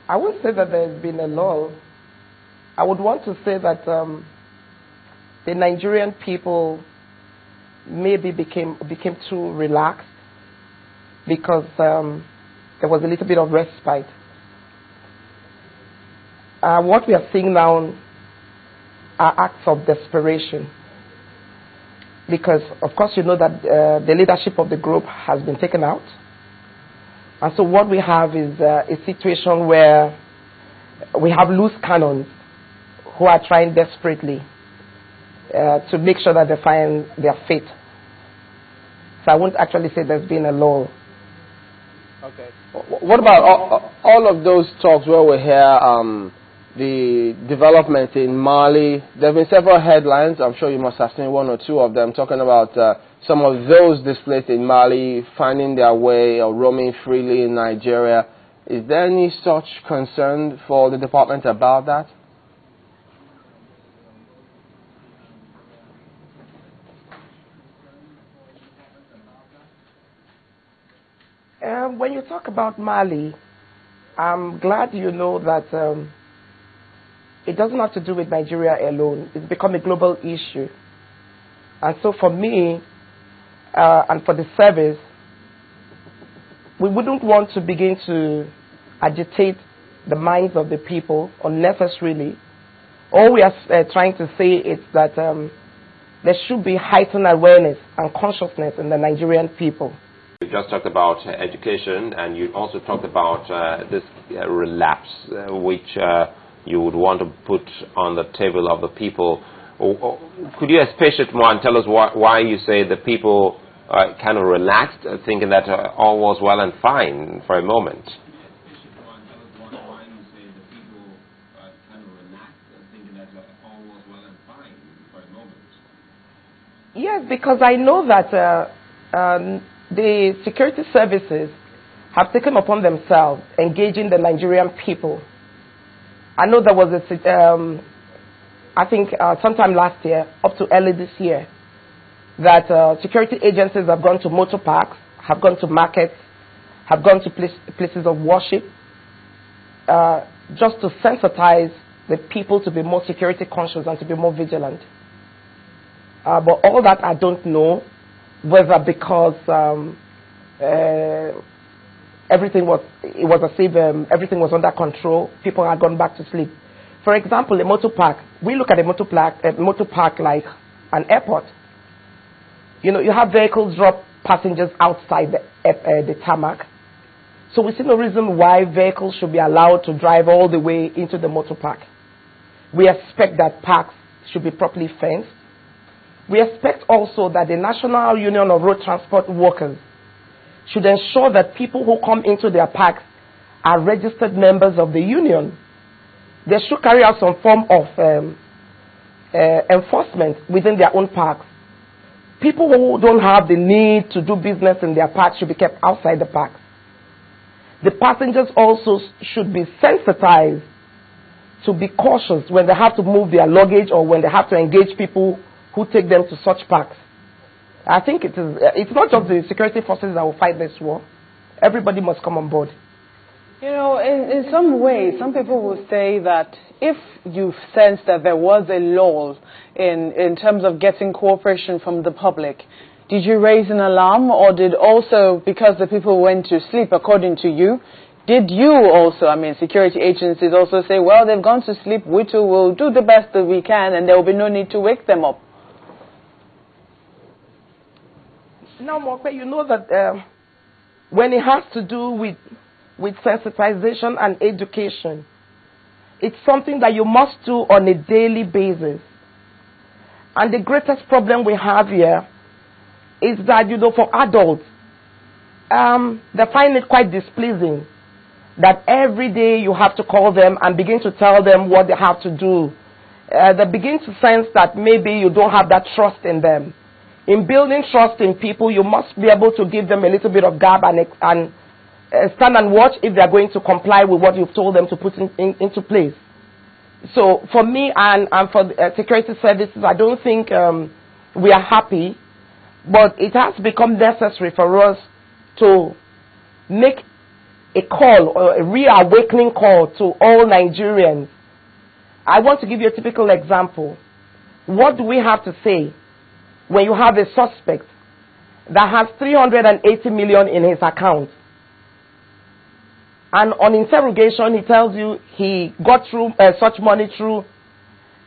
I wouldn't say that there's been a lull. I would want to say that the Nigerian people maybe became too relaxed because there was a little bit of respite. What we are seeing now are acts of desperation because, of course, you know that the leadership of the group has been taken out. And so what we have is a situation where we have loose cannons who are trying desperately to make sure that they find their fate. So I won't actually say there's been a lull. Okay. What about all of those talks where we hear the development in Mali? There have been several headlines. I'm sure you must have seen one or two of them talking about some of those displaced in Mali finding their way or roaming freely in Nigeria. Is there any such concern for the department about that? When you talk about Mali, I'm glad you know that it doesn't have to do with Nigeria alone. It's become a global issue. And so for me and for the service, we wouldn't want to begin to agitate the minds of the people unnecessarily. All we are trying to say is that there should be heightened awareness and consciousness in the Nigerian people. You just talked about education, and you also talked about this relapse, which you would want to put on the table of the people. Could you expatiate more and tell us why you say the people kind of relaxed, thinking that all was well and fine for a moment? Yes, because I know that the security services have taken upon themselves engaging the Nigerian people. I know there was I think sometime last year, up to early this year, that security agencies have gone to motor parks, have gone to markets, have gone to places of worship, just to sensitize the people to be more security conscious and to be more vigilant. But all that I don't know, whether because everything was as if everything was under control, people had gone back to sleep. For example, a motor park, we look at a motor park like an airport. You know, you have vehicles drop passengers outside the tarmac. So we see no reason why vehicles should be allowed to drive all the way into the motor park. We expect that parks should be properly fenced. We expect also that the National Union of Road Transport Workers should ensure that people who come into their parks are registered members of the union. They should carry out some form of enforcement within their own parks. People who don't have the need to do business in their parks should be kept outside the parks. The passengers also should be sensitized to be cautious when they have to move their luggage or when they have to engage people who take them to such parks. I think it's not just the security forces that will fight this war. Everybody must come on board. You know, in some ways, some people will say that if you sense that there was a lull in terms of getting cooperation from the public, did you raise an alarm, or did also, because the people went to sleep, according to you, did you also, I mean, security agencies also say, well, they've gone to sleep, we too will do the best that we can, and there will be no need to wake them up? Now, Mokwe, you know that when it has to do with sensitization and education, it's something that you must do on a daily basis. And the greatest problem we have here is that, you know, for adults, they find it quite displeasing that every day you have to call them and begin to tell them what they have to do. They begin to sense that maybe you don't have that trust in them. In building trust in people, you must be able to give them a little bit of gab and stand and watch if they're going to comply with what you've told them to put into place. So for me and for security services, I don't think we are happy, but it has become necessary for us to make a call or a reawakening call to all Nigerians. I want to give you a typical example. What do we have to say when you have a suspect that has 380 million in his account, and on interrogation he tells you he got through such money through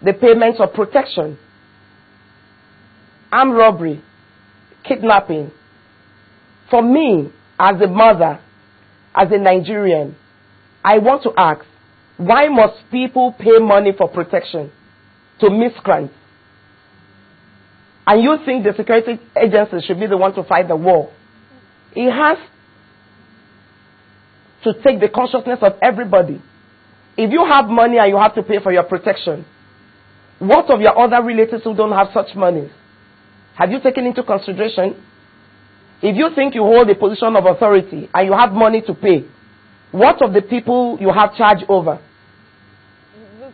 the payments of protection, armed robbery, kidnapping? For me, as a mother, as a Nigerian, I want to ask, why must people pay money for protection to miscreants? And you think the security agencies should be the one to fight the war? It has to take the consciousness of everybody. If you have money and you have to pay for your protection, what of your other relatives who don't have such money? Have you taken into consideration? If you think you hold a position of authority and you have money to pay, what of the people you have charge over?